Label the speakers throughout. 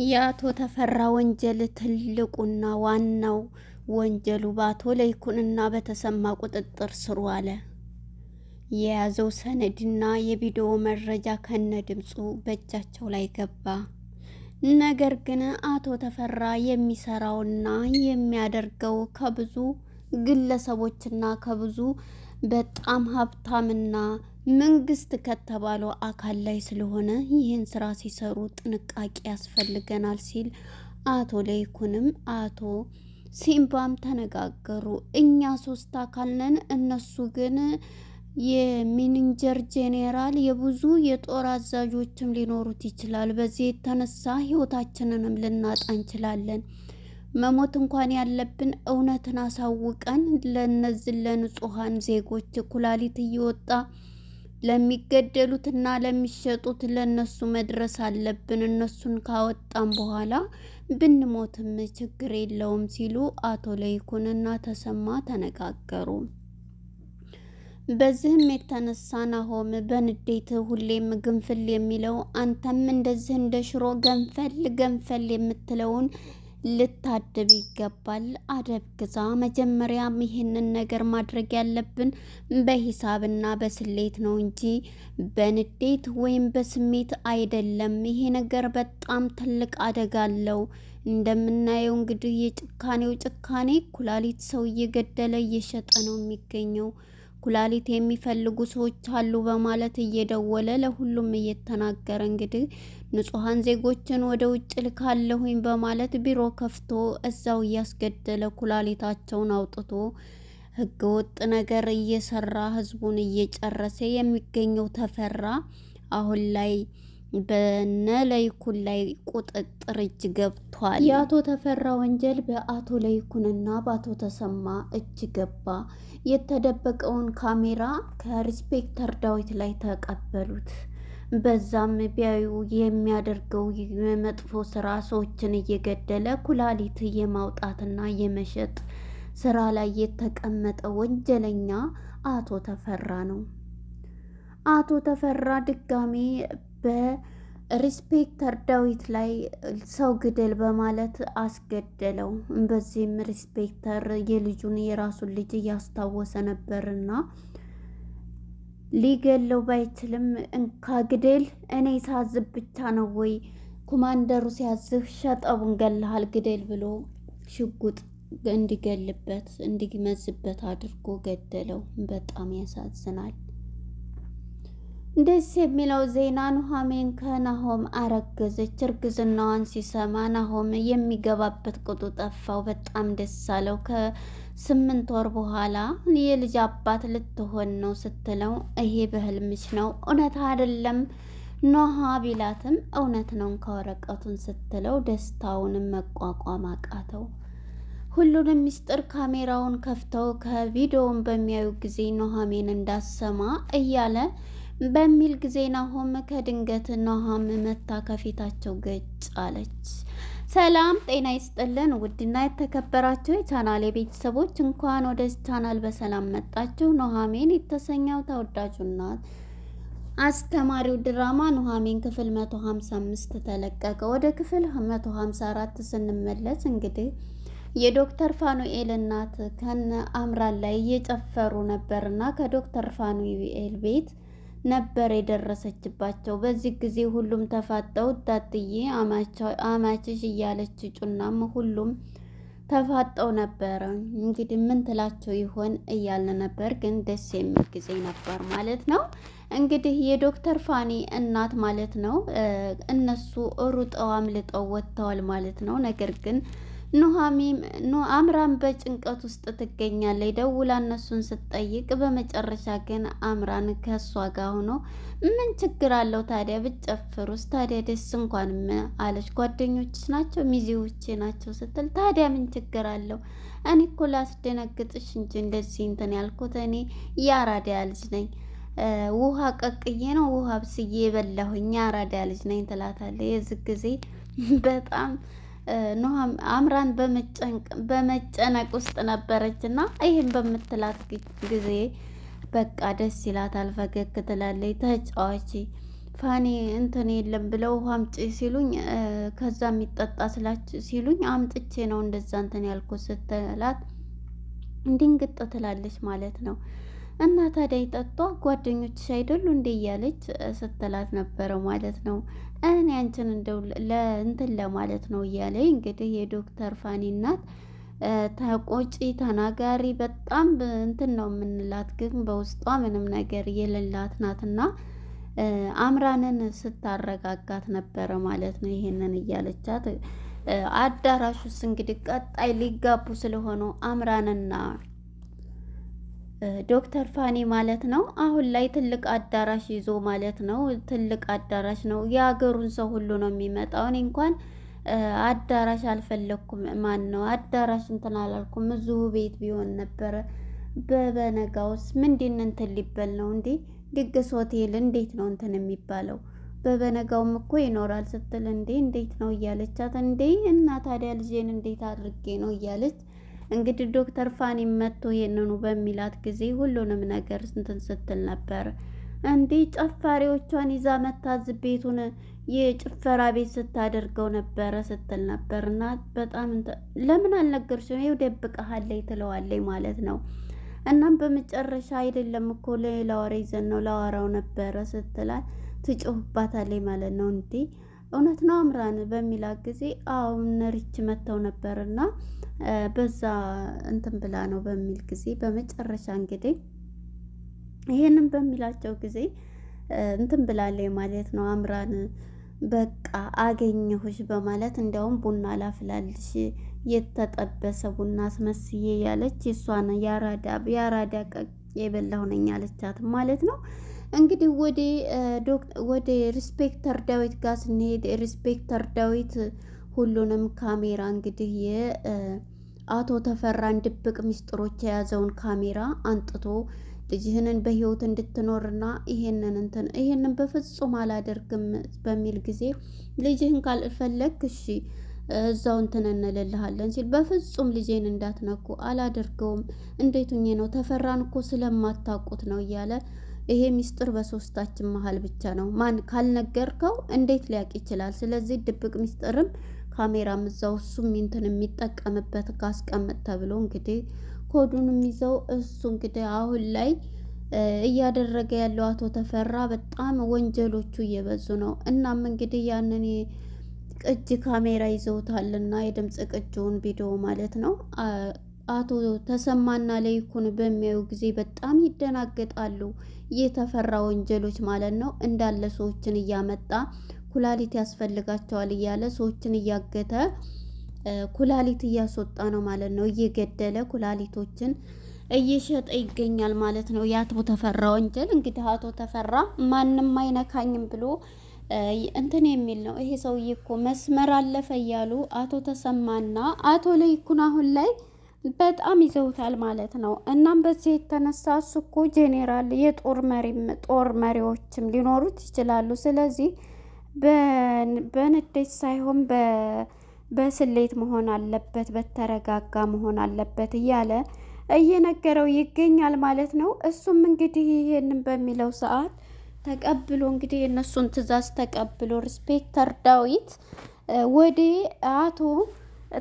Speaker 1: የአቶ ተፈራ ወንጀል ትልቁና ዋናው ወንጀሉ በአቶ ለይኩንና በተሰማ ቁጥጥር ስር ዋለ። የያዘው ሰነድና የቪዲዮ መረጃ ከነ ድምፁ በእጃቸው ላይ ገባ። ነገር ግን አቶ ተፈራ የሚሰራውና የሚያደርገው ከብዙ ግለሰቦችና ከብዙ በጣም ሀብታምና መንግስት ከተባለው አካል ላይ ስለሆነ ይህን ስራ ሲሰሩ ጥንቃቄ ያስፈልገናል ሲል አቶ ለይኩንም አቶ ሲምባም ተነጋገሩ። እኛ ሶስት አካል ነን፣ እነሱ ግን የሚኒንጀር ጄኔራል የብዙ የጦር አዛዦችም ሊኖሩት ይችላል። በዚህ የተነሳ ህይወታችንንም ልናጣ እንችላለን። መሞት እንኳን ያለብን እውነትን አሳውቀን ለነዚህ ለንጹሃን ዜጎች ኩላሊት እየወጣ ለሚገደሉትና ለሚሸጡት ለነሱ መድረስ አለብን። እነሱን ካወጣን በኋላ ብንሞትም ችግር የለውም ሲሉ አቶ ለይኩንና ተሰማ ተነጋገሩ። በዚህም የተነሳ ናሆም በንዴት ሁሌም ግንፍል የሚለው አንተም እንደዚህ እንደ ሽሮ ገንፈል ገንፈል የምትለውን ልታድብ ይገባል። አደብ ግዛ። መጀመሪያም ይህንን ነገር ማድረግ ያለብን በሂሳብና በስሌት ነው እንጂ በንዴት ወይም በስሜት አይደለም። ይሄ ነገር በጣም ትልቅ አደጋ አለው። እንደምናየው እንግዲህ የጭካኔው ጭካኔ ኩላሊት ሰው እየገደለ እየሸጠ ነው የሚገኘው። ኩላሊት የሚፈልጉ ሰዎች አሉ በማለት እየደወለ ለሁሉም እየተናገረ እንግዲህ ንጹሃን ዜጎችን ወደ ውጭ ልካለሁኝ በማለት ቢሮ ከፍቶ እዛው እያስገደለ ኩላሊታቸውን አውጥቶ ህገወጥ ነገር እየሰራ ህዝቡን እየጨረሰ የሚገኘው ተፈራ አሁን ላይ በነ ለይኩን ላይ ቁጥጥር እጅ ገብቷል። የአቶ ተፈራ ወንጀል በአቶ ለይኩንና በአቶ ተሰማ እጅ ገባ። የተደበቀውን ካሜራ ከኢንስፔክተር ዳዊት ላይ ተቀበሉት። በዛም ቢያዩ የሚያደርገው የመጥፎ ስራ ሰዎችን እየገደለ ኩላሊት የማውጣትና የመሸጥ ስራ ላይ የተቀመጠ ወንጀለኛ አቶ ተፈራ ነው። አቶ ተፈራ ድጋሜ በኢንስፔክተር ዳዊት ላይ ሰው ግደል በማለት አስገደለው። በዚህም ኢንስፔክተር የራሱን ልጅ እያስታወሰ ነበርና ሊገለው ባይችልም እንካ ግደል፣ እኔ ሳዝብ ብቻ ነው ወይ ኮማንደሩ ሲያዝህ ሸጠቡን ገለሃል ግደል ብሎ ሽጉጥ እንዲመዝበት አድርጎ ገደለው። በጣም ያሳዝናል። ደስ የሚለው ዜና ኑሐሚን ከናሆም አረገዘች። እርግዝናዋን ሲሰማ ናሆም የሚገባበት ቁጡ ጠፋው። በጣም ደስ አለው። ከ8 ወር በኋላ የልጅ አባት ልትሆን ነው ስትለው ይሄ በህልምሽ ነው እውነት አይደለም ኖሃ ቢላትም እውነት ነው ከወረቀቱን ስትለው ደስታውንም መቋቋም አቃተው። ሁሉንም ሚስጥር ካሜራውን ከፍተው ከቪዲዮውን በሚያዩ ጊዜ ኑሐሚን እንዳሰማ እያለ በሚል ጊዜ ናሆም ከድንገት ኑሐም መታ ከፊታቸው ገጭ አለች። ሰላም ጤና ይስጥልን ውድና የተከበራችሁ የቻናሌ ቤተሰቦች እንኳን ወደ ቻናል በሰላም መጣችሁ። ኑሐሚን የተሰኘው ተወዳጁና አስተማሪው ድራማ ኑሐሚን ክፍል 155 ተለቀቀ። ወደ ክፍል 154 ስንመለስ እንግዲህ የዶክተር ፋኑኤል እናት ከነ አምራን ላይ እየጨፈሩ ነበርና ከዶክተር ፋኑኤል ቤት ነበር የደረሰችባቸው። በዚህ ጊዜ ሁሉም ተፋጠው ዳትዬ አማችሽ እያለች ጩናም ሁሉም ተፋጠው ነበረ። እንግዲህ ምን ትላቸው ይሆን እያልን ነበር፣ ግን ደስ የሚል ጊዜ ነበር ማለት ነው። እንግዲህ የዶክተር ፋኒ እናት ማለት ነው እነሱ ሩጠው አምልጠው ወጥተዋል ማለት ነው። ነገር ግን አምራን በጭንቀት ውስጥ ትገኛለች። ደውላ እነሱን ስትጠይቅ በመጨረሻ ግን አምራን ከእሷ ጋር ሆኖ ምን ችግር አለው ታዲያ ብትጨፍሩስ ታዲያ ደስ እንኳን አለች። ጓደኞችሽ ናቸው ሚዜዎቼ ናቸው ስትል ታዲያ ምን ችግር አለው? እኔ እኮ ላስደነግጥሽ እንጂ እንደዚህ እንትን ያልኩት እኔ የአራዳ ልጅ ነኝ፣ ውሃ ቀቅዬ ነው ውሃ ብስዬ የበላሁኝ የአራዳ ልጅ ነኝ ትላታለች። የዚህ ጊዜ በጣም አምራን በመጨነቅ ውስጥ ነበረች እና ይህን በምትላት ጊዜ በቃ ደስ ይላታል። ፈገግ ትላለች። ተጫዋች ፋኒ እንትን የለም ብለው ውሃ አምጪ ሲሉኝ ከዛ የሚጠጣ ስላችሁ ሲሉኝ አምጥቼ ነው እንደዛ እንትን ያልኩት ስትላት ድንግጥ ትላለች ማለት ነው። እና ታዲያ ይጠጧ ጓደኞችሽ አይደሉ እንዴ እያለች ስትላት ነበረ ማለት ነው። እኔ አንቺን እንደው ለእንትን ለማለት ነው እያለ እንግዲህ የዶክተር ፋኒ እናት ተቆጪ ተናጋሪ በጣም እንትን ነው የምንላት፣ ግን በውስጧ ምንም ነገር የሌላት ናትና አምራንን ስታረጋጋት ነበረ ማለት ነው። ይሄንን እያለቻት አዳራሽ ውስጥ እንግዲህ ቀጣይ ሊጋቡ ስለሆኑ አምራንና ዶክተር ፋኒ ማለት ነው። አሁን ላይ ትልቅ አዳራሽ ይዞ ማለት ነው። ትልቅ አዳራሽ ነው። የሀገሩን ሰው ሁሉ ነው የሚመጣው። እኔ እንኳን አዳራሽ አልፈለኩም። ማን ነው አዳራሽ እንትን አላልኩም። እዚሁ ቤት ቢሆን ነበረ። በበነጋውስ ምንድን እንትን ሊበል ነው እንዴ? ድግስ ሆቴል እንዴት ነው እንትን የሚባለው? በበነጋውም እኮ ይኖራል ስትል እንዴ እንዴት ነው እያለቻት፣ እንዴ እና ታዲያ ልጄን እንዴት አድርጌ ነው እያለች እንግዲህ ዶክተር ፋኒ መጥቶ ይሄንኑ በሚላት ጊዜ ሁሉንም ነገር እንትን ስትል ነበር። እንዲህ ጨፋሪዎቿን ይዛ መታዝ ቤቱን የጭፈራ ቤት ስታደርገው ነበረ ስትል ነበር። እና በጣም ለምን አልነገርሽም? ይኸው ደብቀሃለኝ ትለዋለኝ ማለት ነው። እናም በመጨረሻ አይደለም እኮ ሌላ ወሬ ይዘን ነው ላወራው ነበረ ስትላት ትጮህባታለች ማለት ነው። እንዲህ እውነት ነው አምራን በሚላት ጊዜ አሁን ሪች መተው ነበርና በዛ እንትን ብላ ነው በሚል ጊዜ በመጨረሻ እንግዲህ ይሄንን በሚላቸው ጊዜ እንትን ብላለች ማለት ነው። አምራን በቃ አገኘሁሽ በማለት እንዲያውም ቡና ላፍላልሽ የተጠበሰ ቡና አስመስዬ ያለች እሷን ያራዳ ቀቅ የበላሁ ነኝ አለቻት ማለት ነው። እንግዲህ ወደ ሪስፔክተር ዳዊት ጋር ስንሄድ ሪስፔክተር ዳዊት ሁሉንም ካሜራ እንግዲህ የአቶ ተፈራን ድብቅ ሚስጥሮች የያዘውን ካሜራ አንጥቶ ልጅህንን በህይወት እንድትኖርና ይሄንን በፍጹም አላደርግም በሚል ጊዜ ልጅህን ካልፈለግ እሺ እዛው እንትን እንልልሃለን ሲል በፍጹም ልጄን እንዳትነኩ አላደርገውም። እንዴት ሆኜ ነው? ተፈራን እኮ ስለማታውቁት ነው እያለ ይሄ ሚስጥር በሶስታችን መሀል ብቻ ነው። ማን ካልነገርከው እንዴት ሊያውቅ ይችላል? ስለዚህ ድብቅ ሚስጥርም ካሜራም እዛው እሱም እንትን የሚጠቀምበት ካስቀምጥ ተብሎ እንግዲህ ኮዱንም ይዘው እሱ እንግዲህ አሁን ላይ እያደረገ ያለው አቶ ተፈራ በጣም ወንጀሎቹ እየበዙ ነው። እናም እንግዲህ ያንን ቅጅ ካሜራ ይዘውታልና የድምጽ ቅጂውን ቪዲዮ ማለት ነው። አቶ ተሰማና ለይኩን በሚያዩ ጊዜ በጣም ይደናገጣሉ። የተፈራ ወንጀሎች ማለት ነው። እንዳለ ሰዎችን እያመጣ ኩላሊት ያስፈልጋቸዋል እያለ ሰዎችን እያገተ ኩላሊት እያስወጣ ነው ማለት ነው። እየገደለ ኩላሊቶችን እየሸጠ ይገኛል ማለት ነው። የአቶ ተፈራ ወንጀል እንግዲህ አቶ ተፈራ ማንም አይነካኝም ብሎ እንትን የሚል ነው። ይሄ ሰውዬ እኮ መስመር አለፈ እያሉ አቶ ተሰማና አቶ ለይኩን አሁን ላይ በጣም ይዘውታል ማለት ነው። እናም በዚህ የተነሳ እሱ እኮ ጄኔራል የጦር መሪዎችም ሊኖሩት ይችላሉ። ስለዚህ በንዴት ሳይሆን በስሌት መሆን አለበት፣ በተረጋጋ መሆን አለበት እያለ እየነገረው ይገኛል ማለት ነው። እሱም እንግዲህ ይሄንን በሚለው ሰዓት ተቀብሎ እንግዲህ የእነሱን ትዕዛዝ ተቀብሎ ሪስፔክተር ዳዊት ወደ አቶ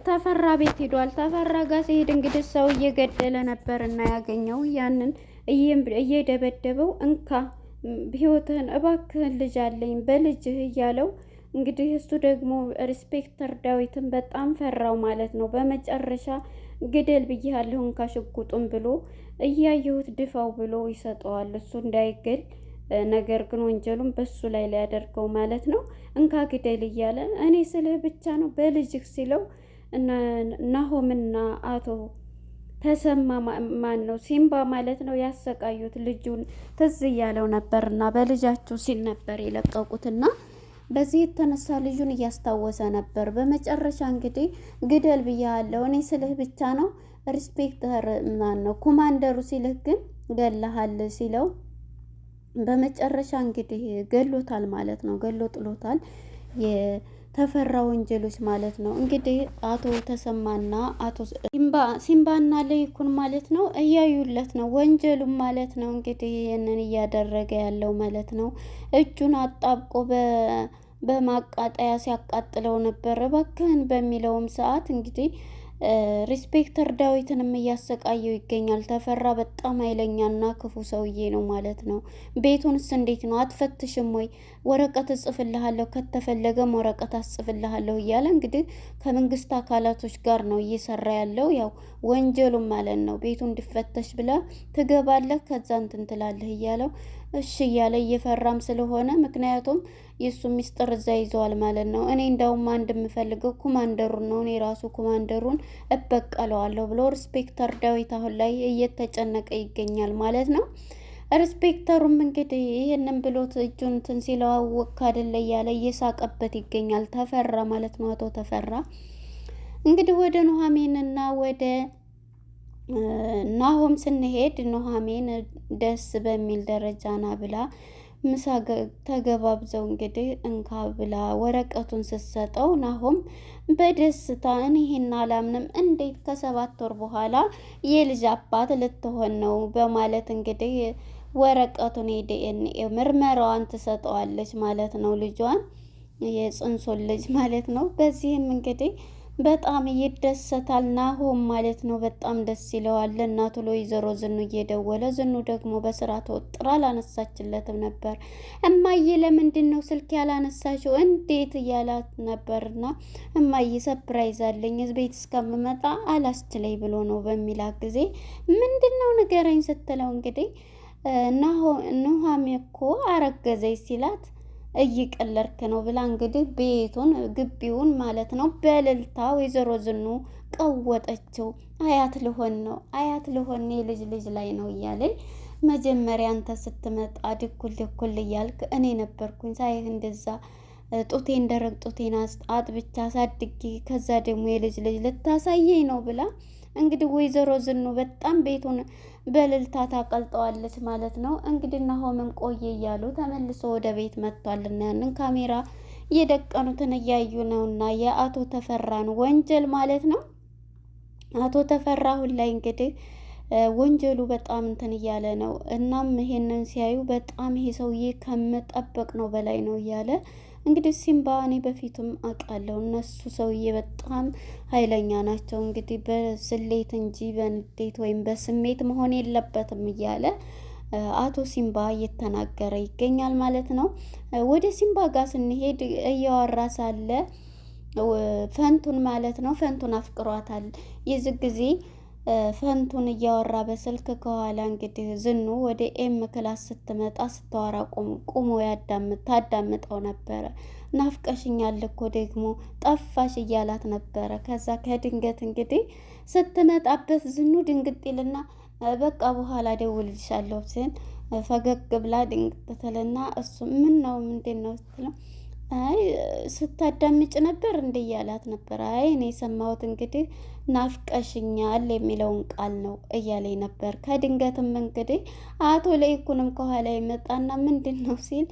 Speaker 1: ተፈራ ቤት ሄዷል። ተፈራ ጋር ሲሄድ እንግዲህ ሰው እየገደለ ነበር እና ያገኘው ያንን እየደበደበው እንካ ህይወትህን እባክህን ልጅ አለኝ በልጅህ እያለው እንግዲህ እሱ ደግሞ ሪስፔክተር ዳዊትን በጣም ፈራው ማለት ነው። በመጨረሻ ግደል ብዬሃለሁ እንካ ሽጉጡን ብሎ እያየሁት ድፋው ብሎ ይሰጠዋል እሱ እንዳይገል፣ ነገር ግን ወንጀሉን በሱ ላይ ሊያደርገው ማለት ነው። እንካ ግደል እያለ እኔ ስልህ ብቻ ነው በልጅህ ሲለው ናሆምና አቶ ተሰማ ማን ነው ሲምባ ማለት ነው ያሰቃዩት ልጁን ትዝ እያለው ነበርና በልጃቸው ሲል ነበር የለቀቁትና በዚህ የተነሳ ልጁን እያስታወሰ ነበር። በመጨረሻ እንግዲህ ግደል ብያለሁ እኔ ስልህ ብቻ ነው ሪስፔክተር ማን ነው ኮማንደሩ ሲልህ ግን ገለሃል ሲለው በመጨረሻ እንግዲህ ገሎታል ማለት ነው። ገሎ ጥሎታል። ተፈራ ወንጀሎች ማለት ነው። እንግዲህ አቶ ተሰማና አቶ ሲምባና ለይኩን ማለት ነው እያዩለት ነው ወንጀሉን ማለት ነው። እንግዲህ ይህንን እያደረገ ያለው ማለት ነው። እጁን አጣብቆ በማቃጠያ ሲያቃጥለው ነበር። እባክህን በሚለውም ሰዓት እንግዲህ ሪስፔክተር ዳዊትንም እያሰቃየው ይገኛል። ተፈራ በጣም ኃይለኛና ክፉ ሰውዬ ነው ማለት ነው። ቤቱንስ እንዴት ነው አትፈትሽም ወይ? ወረቀት እጽፍልሃለሁ ከተፈለገም ወረቀት አስጽፍልሃለሁ እያለ እንግዲህ ከመንግስት አካላቶች ጋር ነው እየሰራ ያለው። ያው ወንጀሉም ማለት ነው። ቤቱ እንዲፈተሽ ብለ ትገባለህ ከዛ እንትን ትላለህ እያለው እሺ እያለ እየፈራም ስለሆነ ምክንያቱም የእሱ ሚስጥር እዛ ይዘዋል ማለት ነው። እኔ እንዳውም አንድ የምፈልገው ኮማንደሩን ነው። እኔ ራሱ ኮማንደሩን እበቀለዋለሁ ብሎ ሪስፔክተር ዳዊት አሁን ላይ እየተጨነቀ ይገኛል ማለት ነው። ሪስፔክተሩም እንግዲህ ይህንን ብሎት እጁን እንትን ሲለው አወቅክ አይደለ እያለ እየሳቀበት ይገኛል። ተፈራ ማለት ነው። አቶ ተፈራ እንግዲህ ወደ ኑሐሚንና ወደ ናሆም ስንሄድ ኑሐሚን ደስ በሚል ደረጃ ና ብላ ምሳ ተገባብዘው እንግዲህ እንካ ብላ ወረቀቱን ስትሰጠው ናሆም በደስታ እኔ ይሄን አላምንም፣ እንዴት ከ7 ወር በኋላ የልጅ አባት ልትሆን ነው በማለት እንግዲህ ወረቀቱን የዲኤንኤ ምርመራዋን ትሰጠዋለች ማለት ነው። ልጇን የጽንሱን ልጅ ማለት ነው። በዚህም እንግዲህ በጣም ይደሰታል ናሆም ማለት ነው። በጣም ደስ ይለዋል። እናቱ ለወይዘሮ ዝኑ እየደወለ ዝኑ ደግሞ በስራ ተወጥራ አላነሳችለትም ነበር። እማዬ ለምንድን ነው ስልክ ያላነሳሽው እንዴት እያላት ነበርና እማዬ ሰፕራይዝ አለኝ ቤት እስከምመጣ አላስችለኝ ብሎ ነው በሚላት ጊዜ ምንድን ነው ንገረኝ ስትለው እንግዲህ ኑሐሚን እኮ አረገዘች ሲላት እይቀለድክ ነው ብላ እንግዲህ ቤቱን ግቢውን ማለት ነው በእልልታ ወይዘሮ ዝኑ ቀወጠችው። አያት ልሆን ነው አያት ልሆን የልጅ ልጅ ላይ ነው እያለ መጀመሪያ አንተ ስትመጣ ድኩል ድኩል እያልክ እኔ ነበርኩኝ ሳይህ እንደዛ ጡቴን ደረቅ ጡቴን አጥብቻ አሳድጌ ከዛ ደግሞ የልጅ ልጅ ልታሳየኝ ነው ብላ እንግዲህ ወይዘሮ ዝኑ በጣም ቤቱን በእልልታ ታቀልጠዋለች ማለት ነው። እንግዲህ ናሆምን ቆየ እያሉ ተመልሶ ወደ ቤት መጥቷልና ያንን ካሜራ የደቀኑትን እያዩ ነውና የአቶ ተፈራን ወንጀል ማለት ነው። አቶ ተፈራ አሁን ላይ እንግዲህ ወንጀሉ በጣም እንትን እያለ ነው። እናም ይሄንን ሲያዩ በጣም ይሄ ሰውዬ ከመጠበቅ ነው በላይ ነው እያለ እንግዲህ ሲምባ እኔ በፊቱም አውቃለሁ እነሱ ሰውዬ በጣም ኃይለኛ ናቸው። እንግዲህ በስሌት እንጂ በንዴት ወይም በስሜት መሆን የለበትም እያለ አቶ ሲምባ እየተናገረ ይገኛል ማለት ነው። ወደ ሲምባ ጋር ስንሄድ እያወራ ሳለ ፈንቱን ማለት ነው ፈንቱን አፍቅሯታል። የዚህ ጊዜ ፈንቱን እያወራ በስልክ ከኋላ እንግዲህ ዝኑ ወደ ኤም ክላስ ስትመጣ ስታወራ ቁሞ ታዳምጠው ነበረ። ናፍቀሽኛል እኮ ደግሞ ጠፋሽ እያላት ነበረ። ከዛ ከድንገት እንግዲህ ስትመጣበት ዝኑ ድንግጥ ይልና በቃ በኋላ ደውልልሻለሁ ሲል ፈገግ ብላ ድንግጥ ትልና እሱ ምን ነው ምንድን ነው ስትለው አይ ስታዳምጭ ነበር እንደ እያላት ነበር። አይ እኔ የሰማሁት እንግዲህ ናፍቀሽኛል የሚለውን ቃል ነው እያለኝ ነበር። ከድንገትም እንግዲህ አቶ ለይኩንም ከኋላ ይመጣና ምንድን ነው ሲል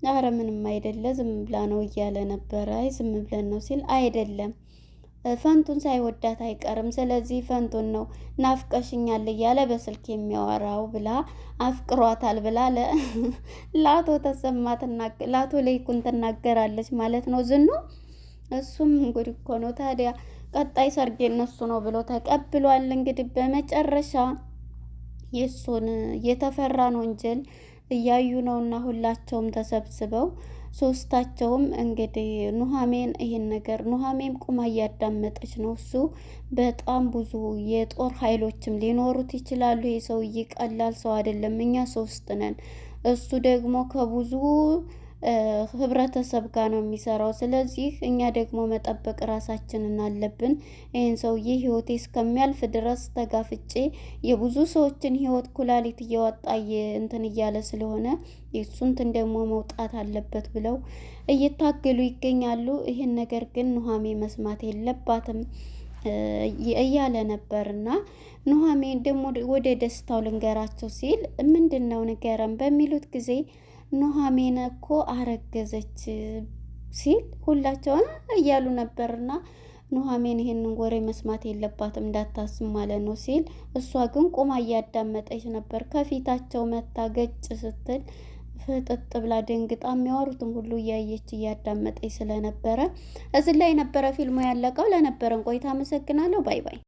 Speaker 1: አረ ምንም አይደለ ዝም ብላ ነው እያለ ነበረ። አይ ዝም ብለን ነው ሲል አይደለም ፈንቱን ሳይወዳት አይቀርም፣ ስለዚህ ፈንቱን ነው ናፍቀሽኛል እያለ በስልክ የሚያወራው ብላ አፍቅሯታል ብላ ለአቶ ተሰማ ለአቶ ለይኩን ትናገራለች ማለት ነው ዝኑ። እሱም እንግዲህ እኮ ነው ታዲያ ቀጣይ ሰርግ እነሱ ነው ብሎ ተቀብሏል። እንግዲህ በመጨረሻ የእሱን የተፈራን ወንጀል እያዩ ነውና ሁላቸውም ተሰብስበው ሶስታቸውም እንግዲህ ኑሐሚን ይሄን ነገር ኑሐሚን ቁማ እያዳመጠች ነው። እሱ በጣም ብዙ የጦር ኃይሎችም ሊኖሩት ይችላሉ። ይህ ሰውዬ ቀላል ሰው አይደለም። እኛ 3 ነን፣ እሱ ደግሞ ከብዙ ህብረተሰብ ጋር ነው የሚሰራው። ስለዚህ እኛ ደግሞ መጠበቅ ራሳችንን አለብን። ይህን ሰውዬ ህይወቴ እስከሚያልፍ ድረስ ተጋፍጬ የብዙ ሰዎችን ህይወት ኩላሊት እያወጣ እንትን እያለ ስለሆነ የሱ እንትን ደግሞ መውጣት አለበት ብለው እየታገሉ ይገኛሉ። ይህን ነገር ግን ኑሐሚን መስማት የለባትም እያለ ነበርና ኑሐሚን ደግሞ ወደ ደስታው ልንገራቸው ሲል ምንድን ነው ንገረን በሚሉት ጊዜ ኑሐሚን እኮ አረገዘች ሲል ሁላቸውን እያሉ ነበርና ኑሐሚን ይሄንን ወሬ መስማት የለባትም እንዳታስብ ማለት ነው ሲል፣ እሷ ግን ቁማ እያዳመጠች ነበር። ከፊታቸው መታ ገጭ ስትል ፍጥጥ ብላ ደንግጣ የሚያወሩትን ሁሉ እያየች እያዳመጠች ስለነበረ እዚህ ላይ ነበረ ፊልሙ ያለቀው። ለነበረን ቆይታ አመሰግናለሁ። ባይ ባይ።